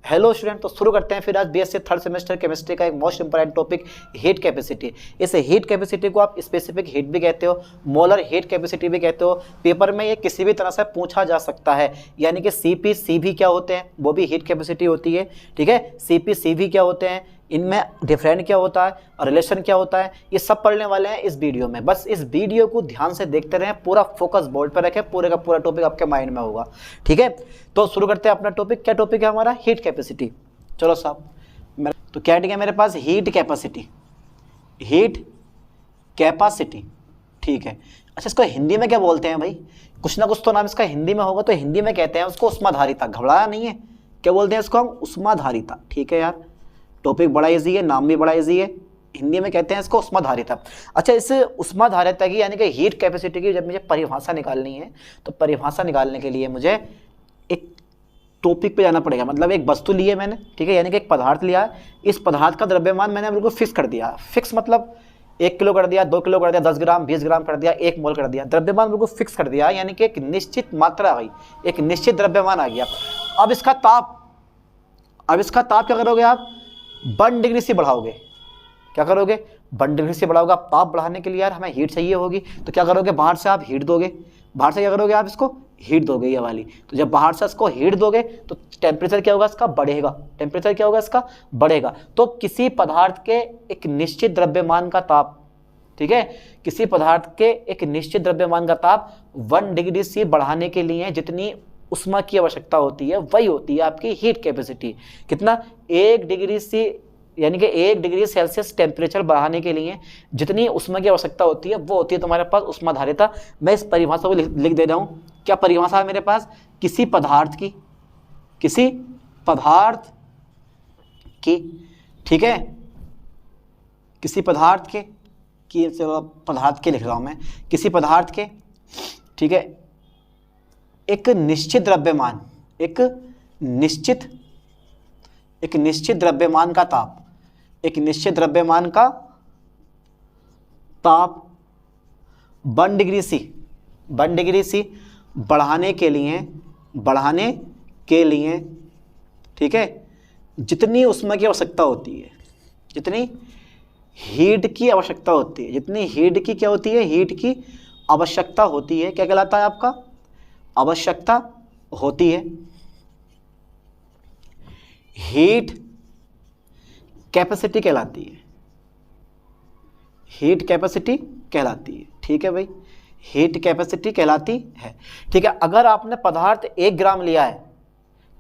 Hello student, तो शुरू करते हैं फिर आज बीएससी थर्ड सेमेस्टर केमिस्ट्री का एक most important topic heat capacity. इस हीट कैपेसिटी को आप स्पेसिफिक हीट भी कहते हो, मोलर हीट कैपेसिटी भी कहते हो। पेपर में ये किसी भी तरह से पूछा जा सकता है, यानी कि सीपी सीवी क्या होते हैं, वो भी हीट कैपेसिटी होती है। ठीक है, सीपी सीवी क्या होते हैं, इनमें डिफरेंट क्या होता है और रिलेशन क्या होता है, ये सब पढ़ने वाले हैं इस वीडियो में। बस इस वीडियो को ध्यान से देखते रहें, पूरा फोकस बोर्ड पर रखें, पूरे का पूरा टॉपिक आपके माइंड में होगा। ठीक है, तो शुरू करते हैं अपना टॉपिक। क्या टॉपिक है हमारा? Heat capacity. चलो साहब, तो क्या है मेरे पास? Heat capacity, heat capacity. ठीक है, अच्छा इसको हिंदी में क्या बोलते हैं भाई? कुछ ना कुछ तो नाम इसका हिंदी में होगा, तो हिंदी में कहते हैं उसको उष्माधारिता। घबराया नहीं है, क्या बोलते हैं इसको हम? उष्माधारिता। ठीक है यार, टॉपिक बड़ा इजी है, नाम भी बड़ा इजी है। हिंदी में कहते हैं इसको उष्माधारिता। अच्छा, इस उष्माधारिता की यानी कि हीट कैपेसिटी की जब मुझे परिभाषा निकालनी है, तो परिभाषा निकालने के लिए मुझे एक टॉपिक पे जाना पड़ेगा। मतलब एक वस्तु ली है मैंने, ठीक है, यानी कि एक पदार्थ लिया है। इस पदार्थ का द्रव्यमान मैंने बिल्कुल फिक्स कर दिया। फिक्स मतलब 1 किलो कर दिया, 2 किलो कर दिया, 10 ग्राम 20 ग्राम कर दिया, 1 मोल कर दिया। द्रव्यमान बिल्कुल फिक्स कर दिया, यानी कि एक निश्चित मात्रा आ गई, एक निश्चित द्रव्यमान आ गया। अब इसका ताप क्या करोगे आप? 1 डिग्री से बढ़ाओगे। क्या करोगे? 1 डिग्री से बढ़ाओगे। आप ताप बढ़ाने के लिए यार हमें हीट चाहिए होगी, तो क्या करोगे? बाहर से आप हीट दोगे। बाहर से क्या करोगे आप? इसको हीट दोगे, ये वाली। तो जब बाहर से इसको हीट दोगे तो टेम्परेचर क्या होगा इसका? बढ़ेगा। टेम्परेचर क्या होगा इसका? बढ़ेगा। तो किसी पदार्थ के एक निश्चित द्रव्यमान का ताप, ठीक है, किसी पदार्थ के एक निश्चित द्रव्यमान का ताप 1 डिग्री से बढ़ाने के लिए जितनी उष्मा की आवश्यकता होती है, वही होती है आपकी हीट कैपेसिटी। कितना? 1 डिग्री से, यानी कि 1 डिग्री सेल्सियस टेम्परेचर बढ़ाने के लिए जितनी उष्मा की आवश्यकता होती है, वो होती है तुम्हारे पास उष्माधारिता। मैं इस परिभाषा को लिख दे रहा हूँ। क्या परिभाषा है मेरे पास? किसी पदार्थ की, ठीक है, किसी पदार्थ के पदार्थ के लिख रहा हूँ मैं, किसी पदार्थ के, ठीक है, एक निश्चित द्रव्यमान, एक निश्चित द्रव्यमान का ताप, एक निश्चित द्रव्यमान का ताप 1 डिग्री सी बढ़ाने के लिए, ठीक है, जितनी उष्मा की आवश्यकता होती है, जितनी हीट की आवश्यकता होती है, जितनी हीट की क्या होती है? हीट की आवश्यकता होती है। क्या कहलाता है आपका? आवश्यकता होती है। हीट कैपेसिटी कहलाती है, हीट कैपेसिटी कहलाती है। ठीक है भाई, हीट कैपेसिटी कहलाती है। ठीक है, अगर आपने पदार्थ 1 ग्राम लिया है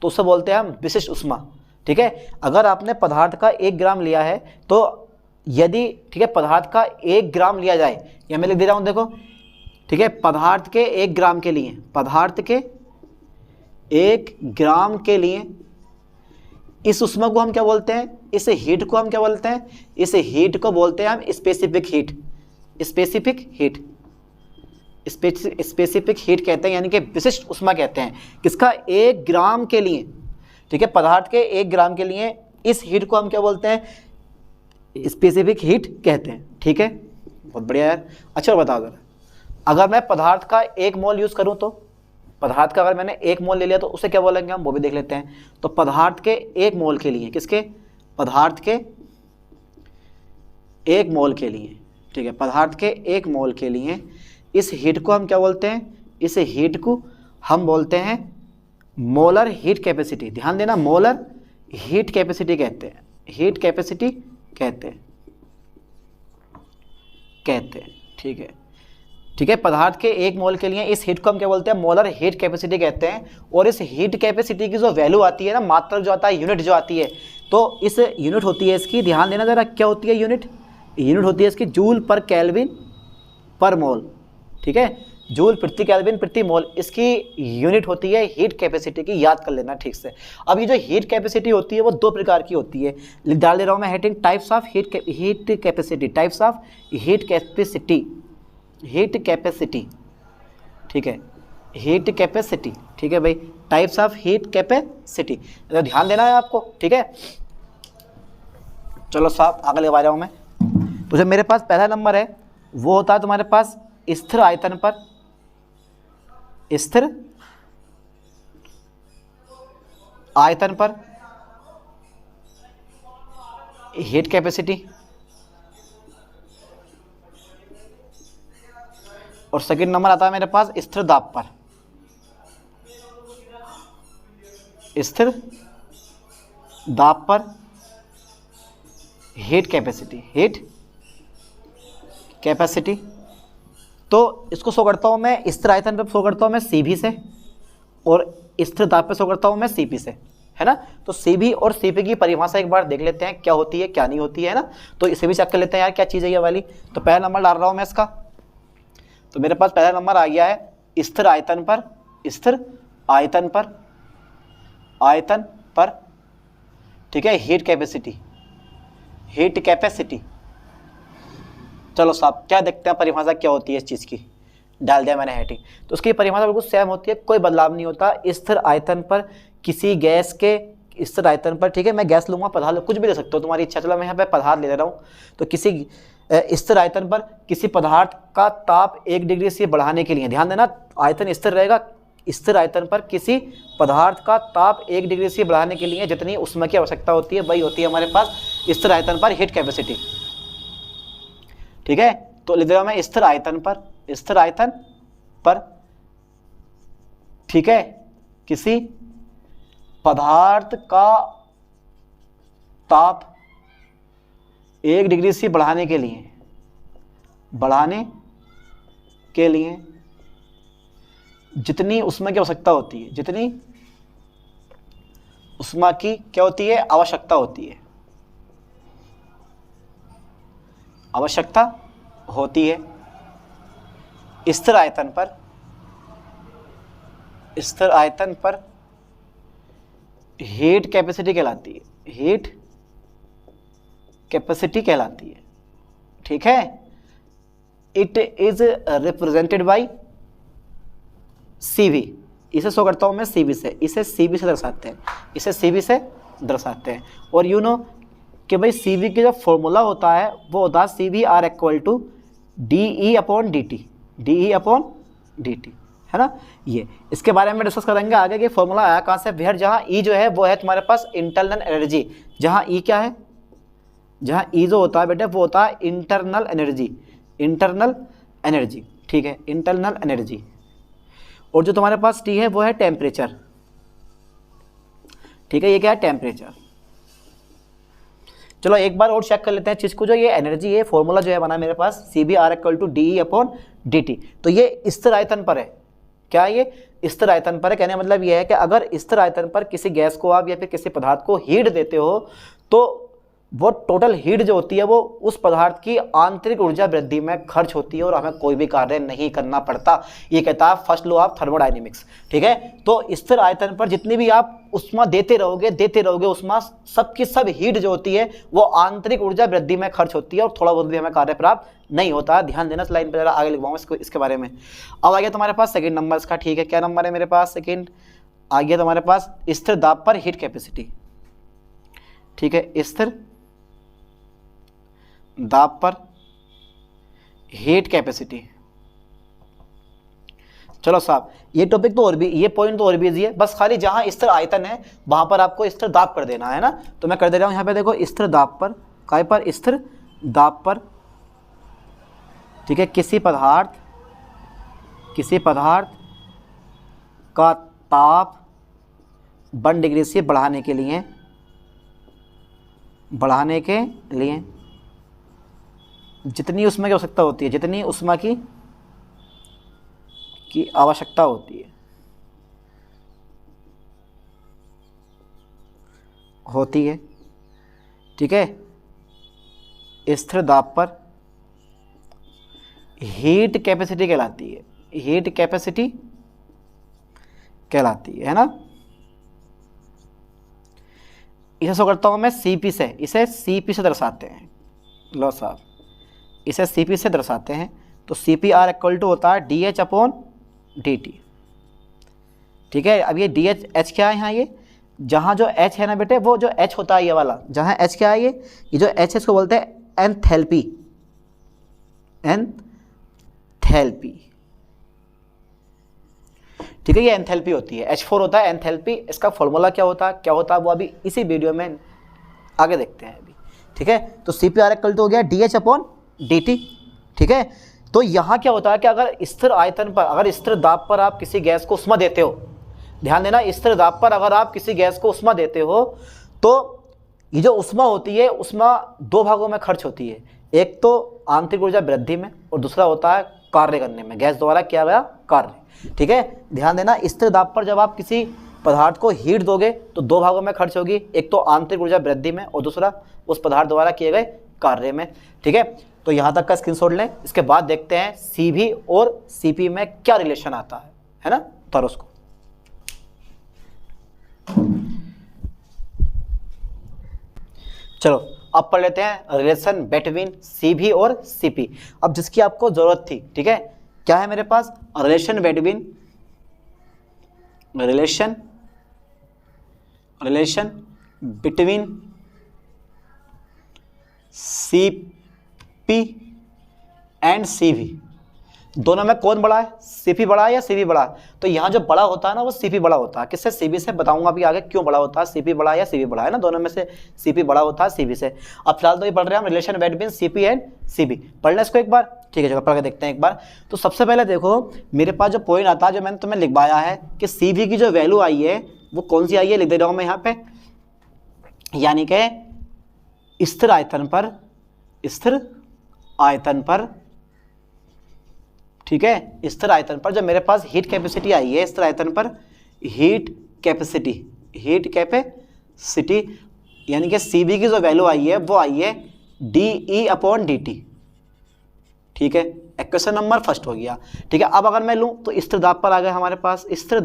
तो उसे बोलते हैं हम विशिष्ट उष्मा। ठीक है, अगर आपने पदार्थ का 1 ग्राम लिया है, तो यदि, ठीक है, पदार्थ का 1 ग्राम लिया जाए, या मैं लिख दे रहा हूं, देखो, ठीक है, पदार्थ के 1 ग्राम के लिए, पदार्थ के 1 ग्राम के लिए इस उष्मा को हम क्या बोलते हैं? इस हीट को हम क्या बोलते हैं? इस हीट को बोलते हैं हम स्पेसिफिक हीट। स्पेसिफिक हीट कहते हैं, यानी कि विशिष्ट उष्मा कहते हैं। किसका? 1 ग्राम के लिए, ठीक है, पदार्थ के 1 ग्राम के लिए इस हीट को हम क्या बोलते हैं? स्पेसिफिक हीट कहते हैं। ठीक है, बहुत बढ़िया यार। अच्छा बताओ, अगर मैं पदार्थ का 1 मोल यूज करूं, तो पदार्थ का अगर मैंने 1 मोल ले लिया तो उसे क्या बोलेंगे हम? वो भी देख लेते हैं। तो पदार्थ के 1 मोल के लिए, किसके? पदार्थ के 1 मोल के लिए, ठीक है, पदार्थ के 1 मोल के लिए इस हीट को हम क्या बोलते हैं? इस हीट को हम बोलते हैं मोलर हीट कैपेसिटी। ध्यान देना, मोलर हीट कैपेसिटी कहते हैं, हीट कैपेसिटी कहते हैं। ठीक है, ठीक है, पदार्थ के 1 मोल के लिए इस हीट को हम क्या बोलते हैं? मोलर हीट कैपेसिटी कहते हैं। और इस हीट कैपेसिटी की जो वैल्यू आती है ना, मात्रक जो आता है, यूनिट जो आती है, तो इस यूनिट होती है इसकी, ध्यान देना जरा, क्या होती है यूनिट? यूनिट होती है इसकी जूल पर केल्विन पर मोल। ठीक है, जूल प्रति केल्विन प्रति मोल इसकी यूनिट होती है हीट कैपेसिटी की। याद कर लेना ठीक से। अब ये जो हीट कैपेसिटी होती है वो 2 प्रकार की होती है। डाल दे रहा हूँ मैं heading, types of heat capacity, types of heat capacity. ठीक है, हीट कैपेसिटी। ठीक है भाई, टाइप्स ऑफ हीट कैपेसिटी, तो ध्यान देना है आपको। ठीक है, चलो साहब आगे ले आ रहा हूँ मैं। तो जो मेरे पास पहला नंबर है वो होता है तुम्हारे पास स्थिर आयतन पर, स्थिर आयतन पर हीट कैपेसिटी, और सेकंड नंबर आता है मेरे पास स्थिर दाब पर, स्थिर दाब पर हीट कैपेसिटी, हीट कैपेसिटी। तो इसको शो करता हूं मैं स्थिर आयतन पे शो करता हूं मैं Cv से, और स्थिर दाब पे शो करता हूं मैं Cp से, है ना। तो Cv और Cp की परिभाषा एक बार देख लेते हैं क्या होती है क्या नहीं होती है ना। तो इसे भी चेक कर लेते हैं यार क्या चीज़ है ये वाली। तो पहला नंबर डाल रहा हूं मैं इसका, तो मेरे पास पहला नंबर आ गया है स्थिर आयतन पर, स्थिर आयतन पर, आयतन पर, ठीक है, हीट कैपेसिटी, हीट कैपेसिटी। चलो साहब क्या देखते हैं परिभाषा क्या होती है इस चीज़ की, डाल दिया मैंने हेडिंग। तो उसकी परिभाषा बिल्कुल सेम होती है, कोई बदलाव नहीं होता। स्थिर आयतन पर किसी गैस के, स्थिर आयतन पर, ठीक है, मैं गैस लूंगा, पदार्थ कुछ भी ले सकते हो तुम्हारी इच्छा। चलो मैं यहाँ पे पदार्थ ले रहा हूँ। तो किसी स्थिर आयतन पर किसी पदार्थ का ताप 1 डिग्री से बढ़ाने के लिए, ध्यान देना आयतन स्थिर रहेगा, स्थिर आयतन पर किसी पदार्थ का ताप 1 डिग्री से बढ़ाने के लिए जितनी ऊष्मा की आवश्यकता होती है वही होती है हमारे पास स्थिर आयतन पर हीट कैपेसिटी, ठीक है। तो लिख रहा हूं मैं स्थिर आयतन पर, स्थिर आयतन पर, ठीक है, किसी पदार्थ का ताप 1 डिग्री से बढ़ाने के लिए, बढ़ाने के लिए जितनी ऊष्मा की आवश्यकता होती है, जितनी ऊष्मा की क्या होती है, आवश्यकता होती है, आवश्यकता होती है स्थिर आयतन पर, स्थिर आयतन पर हीट कैपेसिटी कहलाती है, हीट कैपेसिटी कहलाती है, ठीक है। It is represented by Cv, इसे शो करता हूं मैं Cv से, इसे Cv से दर्शाते हैं, इसे Cv से दर्शाते हैं। और यू नो कि भाई Cv की जो फॉर्मूला होता है वो होता है CVR equal to DE/dt, DE/dt, है ना। ये इसके बारे में डिस्कस करेंगे आगे कि फॉर्मूला आया कहाँ से। फिर जहाँ E जो है वो है तुम्हारे पास इंटरनल एनर्जी, जहाँ E क्या है, जहाँ E जो होता है बेटे वो होता है इंटरनल एनर्जी, इंटरनल एनर्जी, ठीक है, इंटरनल एनर्जी। और जो तुम्हारे पास T है वो है टेम्परेचर, ठीक है, ये क्या है, टेम्परेचर। चलो एक बार और चेक कर लेते हैं चीज को, जो ये एनर्जी है फॉर्मूला जो है बना मेरे पास CVR इक्वल टू DE/dt। तो ये स्थिर आयतन पर है, क्या ये स्थिर आयतन पर है। कहने का मतलब ये है कि अगर स्थिर आयतन पर किसी गैस को आप या फिर किसी पदार्थ को हीट देते हो तो वो टोटल हीट जो होती है वो उस पदार्थ की आंतरिक ऊर्जा वृद्धि में खर्च होती है और हमें कोई भी कार्य नहीं करना पड़ता। ये कहता है फर्स्ट लॉ ऑफ थर्मोडायनेमिक्स, ठीक है। तो स्थिर आयतन पर जितनी भी आप ऊष्मा देते रहोगे ऊष्मा, सबकी सब हीट जो होती है वो आंतरिक ऊर्जा वृद्धि में खर्च होती है और थोड़ा बहुत भी हमें कार्य प्राप्त नहीं होता। ध्यान देना, लाइन पर जरा आगे लिखवाऊंगा इसके बारे में। अब आ गया तुम्हारे पास सेकेंड नंबर इसका, ठीक है, क्या नंबर है मेरे पास, सेकेंड आ गया तुम्हारे पास स्थिर दाब पर हीट कैपेसिटी, ठीक है, स्थिर दाब पर हीट कैपेसिटी। चलो साहब ये टॉपिक तो और भी, ये पॉइंट तो और भी इजी है, बस खाली जहां स्थिर आयतन है वहां पर आपको स्थिर दाब कर देना है ना। तो मैं कर दे रहा हूं यहां पे, देखो स्थिर दाब पर, काय पर, स्थिर दाब पर, ठीक है, किसी पदार्थ का ताप 1 डिग्री से बढ़ाने के लिए जितनी ऊष्मा की आवश्यकता होती है, जितनी ऊष्मा की आवश्यकता होती है, ठीक है, स्थिर दाब पर हीट कैपेसिटी कहलाती है, हीट कैपेसिटी कहलाती है ना। इसे शो करता हूं मैं Cp से, इसे Cp से दर्शाते हैं, लो साहब इसे Cp से दर्शाते हैं। तो CPR इक्वल टू होता है DH/dt, ठीक है। अब ये DH क्या है यहाँ, ये जहाँ जो H है ना बेटे, वो जो H होता है ये वाला, जहाँ H क्या है, ये जो H है इसको बोलते हैं एंथैल्पी, एंथैल्पी, ठीक है, ये एंथैल्पी होती है। H4 होता है एंथैल्पी। इसका फॉर्मूला क्या होता है वो अभी इसी वीडियो में आगे देखते हैं अभी, ठीक है। तो CPR इक्वल टू हो गया DH/dt, ठीक है। तो यहाँ क्या होता है कि अगर स्थिर आयतन पर, अगर स्थिर दाब पर आप किसी गैस को उष्मा देते हो, ध्यान देना, स्थिर दाब पर अगर आप किसी गैस को उष्मा देते हो तो ये जो उष्मा होती है, उष्मा दो भागों में खर्च होती है, एक तो आंतरिक ऊर्जा वृद्धि में और दूसरा होता है कार्य करने में, गैस द्वारा किया गया कार्य, ठीक है। ध्यान देना, स्थिर दाब पर जब आप किसी पदार्थ को हीट दोगे तो दो भागों में खर्च होगी, एक तो आंतरिक ऊर्जा वृद्धि में और दूसरा उस पदार्थ द्वारा किए गए कार्य में, ठीक है। तो यहाँ तक का स्क्रीनशॉट लें। इसके बाद देखते हैं CV और CP में क्या रिलेशन आता है ना, उतारो उसको। चलो अब पढ़ लेते हैं रिलेशन बिटवीन CV और CP। अब जिसकी आपको जरूरत थी, ठीक है, क्या है मेरे पास, relation between, relation CP and CV। दोनों में कौन बड़ा है, CP बड़ा है या CV बड़ा है? तो यहाँ जो बड़ा होता है ना वो CP बड़ा होता है। किससे? CV से। बताऊंगा अभी आगे क्यों बड़ा होता है, CP बड़ा है या CV बड़ा है ना, दोनों में से CP बड़ा होता है CV से। अब फिलहाल तो ये पढ़ रहे हैं हम relation between CP and CV। पढ़ना इसको एक बार, ठीक है, चलो पढ़ के देखते हैं एक बार। तो सबसे पहले देखो मेरे पास जो पॉइंट आता है, जो मैंने तुम्हें लिखवाया है कि CV की जो वैल्यू आई है वो कौन सी आई है, लिख दे रहा हूँ मैं यहाँ पे, यानी कि स्थिर आयतन पर, ठीक है, स्थिर आयतन पर जब मेरे पास हीट कैपेसिटी आई है, स्थिर आयतन पर हीट कैपेसिटी यानी कि CV की जो वैल्यू आई है वो आई है DE/dt, ठीक है। इक्वेशन नंबर फर्स्ट हो गया, ठीक है। अब अगर मैं लूँ तो स्थिर दाब पर आ गया हमारे पास, स्थिर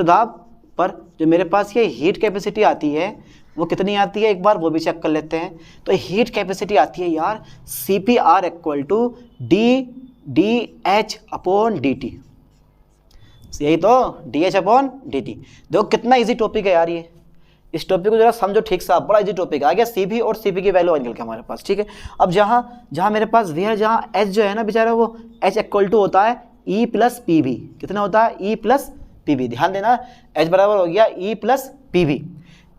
दाब पर जो मेरे पास ये हीट कैपेसिटी आती है वो कितनी आती है, एक बार वो भी चेक कर लेते हैं। तो हीट कैपेसिटी आती है यार CPR इक्वल टू DH/dt, यही तो DH/dt। देखो कितना इजी टॉपिक है यार ये, इस टॉपिक को जरा समझो ठीक से, बड़ा इजी टॉपिक आ गया। CV और CP की वैल्यू निकल के हमारे पास, ठीक है। अब जहाँ मेरे पास V है, जहाँ H जो है ना बेचारा, वो H इक्वल टू होता है E+PV। कितना होता है? E+PV। ध्यान देना, H बराबर हो गया E+PV।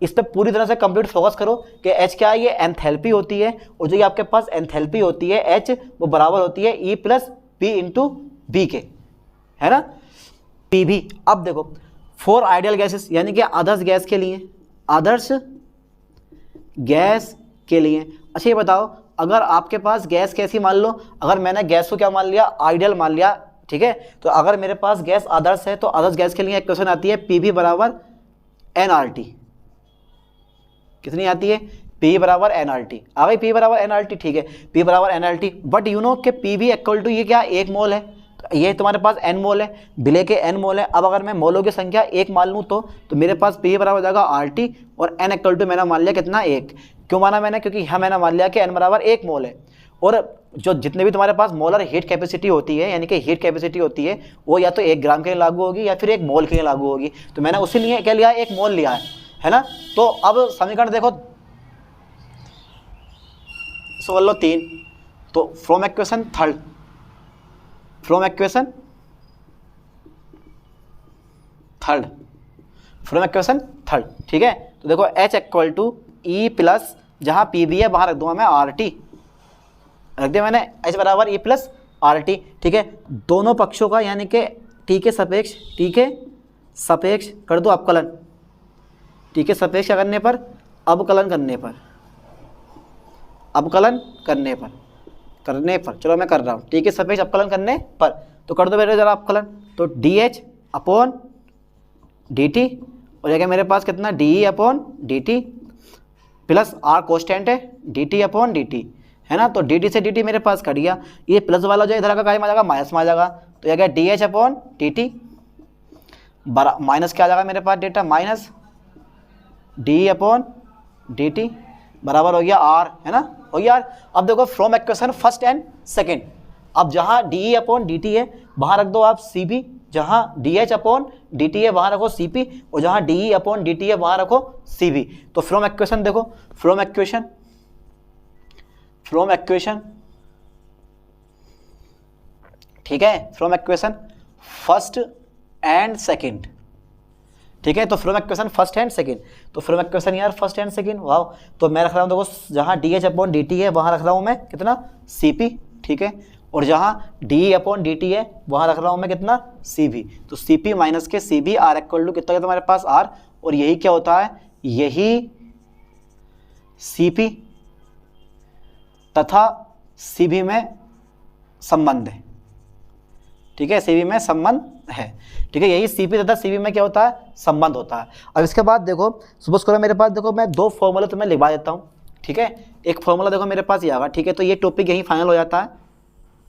इस पर पूरी तरह से कंप्लीट फोकस करो कि H क्या है, ये एंथैल्पी होती है, और जो ये आपके पास एंथैल्पी होती है H, वो बराबर होती है E+P/V के, है ना, PV। अब देखो फॉर आइडियल गैसेस, यानी कि आदर्श गैस के लिए, अच्छा ये बताओ, अगर आपके पास गैस कैसी मान लो, अगर मैंने गैस को क्या मान लिया, आइडियल मान लिया, ठीक है। तो अगर मेरे पास गैस आदर्श है तो आदर्श गैस के लिए इक्वेशन आती है PV बराबर nRT। कितनी आती है? P बराबर nRT। आ गई P बराबर nRT, ठीक है, P बराबर nRT। बट यू नो कि PV इक्वल टू ये क्या, 1 मोल है, तो ये तुम्हारे पास n मोल है, विलय के n मोल है। अब अगर मैं मोलों की संख्या 1 मान लूँ तो मेरे पास P बराबर हो जाएगा RT, और n इक्वल टू मैंने मान लिया कितना, 1। क्यों माना मैंने? क्योंकि यहाँ मैंने मान लिया कि n बराबर 1 मोल है, और जो जितने भी तुम्हारे पास मोलर हीट कैपेसिटी होती है, यानी कि हीट कैपेसिटी होती है, वो या तो 1 ग्राम के लिए लागू होगी या फिर 1 मोल के लिए लागू होगी। तो मैंने उसी लिए क्या लिया, 1 मोल लिया है ना। तो अब समीकरण देखो, सवाल लो 3। तो फ्रॉम इक्वेशन थर्ड, ठीक है। तो देखो H इक्वल टू E+, जहाँ PV है वहाँ रख दूंगा मैं RT, रख दिया मैंने, H बराबर E+RT, ठीक है। दोनों पक्षों का यानी कि T के सापेक्ष कर दो अवकलन, T के सापेक्ष करने पर, अवकलन करने पर, चलो मैं कर रहा हूँ, T के सापेक्ष अवकलन करने पर, तो कर दो मेरे जरा अवकलन। तो DH/dt हो जाएगा मेरे पास कितना, DE/dt प्लस R कॉन्स्टेंट है, DT/dt, है ना। तो dt से dt मेरे पास कट गया, ये प्लस वाला जो इधर का काय में आ जाएगा, माइनस में आ जाएगा, तो यह क्या, DH/dt माइनस क्या आ जाएगा मेरे पास डेटा, माइनस DE/dt बराबर हो गया R, है ना, हो गया R। अब देखो from equation first and second, अब जहाँ DE/dt है वहाँ रख दो आप CP, जहाँ DH/dt है वहाँ रखो CP, और जहाँ DE/dt है वहाँ रखो CV। तो फ्रॉम इक्वेशन देखो, फ्रॉम इक्वेशन, ठीक है, from equation first and second, ठीक है। तो from equation first and second, तो फ्रॉम इक्वेशन यार फर्स्ट एंड सेकंड, वाह। तो मैं रख रहा हूँ देखो जहाँ D H upon D T है वहाँ रख रहा हूँ मैं कितना सी पी, ठीक है। और जहाँ डी अपॉन डी टी है वहाँ रख रहा हूँ मैं कितना सी भी। तो सी पी माइनस के C B R equal to कितना तुम्हारे पास आर, और यही क्या होता है, यही सी पी तथा सी बी में संबंध है, ठीक है। सी बी में संबंध है, ठीक है। यही सी पी तथा सी बी में क्या होता है, संबंध होता है। अब इसके बाद देखो सपोज करो मेरे पास देखो मैं 2 फॉर्मूला तुम्हें लिखवा देता हूँ, ठीक है। एक फॉर्मूला देखो मेरे पास ये आएगा, ठीक है। तो ये टॉपिक यही फाइनल हो जाता है।